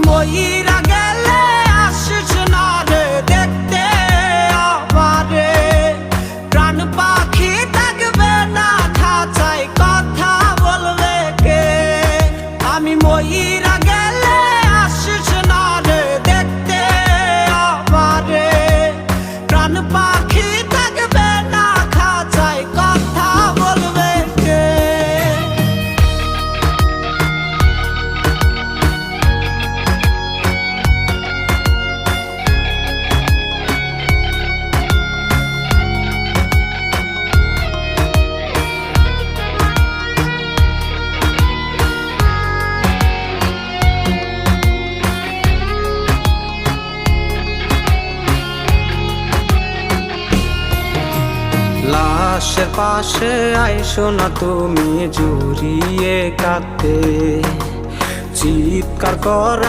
মইরা গেলে আসিস না রে দেখতে আমারে। প্রাণ পাখি থাকবে না খাঁচায়, কথা বলবে কে? আমি মইরা গেলে আসিস না রে দেখতে আমারে। প্রাণ পাখি থাকবে না খাঁচায়, কথা বলবে কে? লাশের পাশে আইসো না তুমি জড়িয়ে কাঁদতে, চিৎকার কর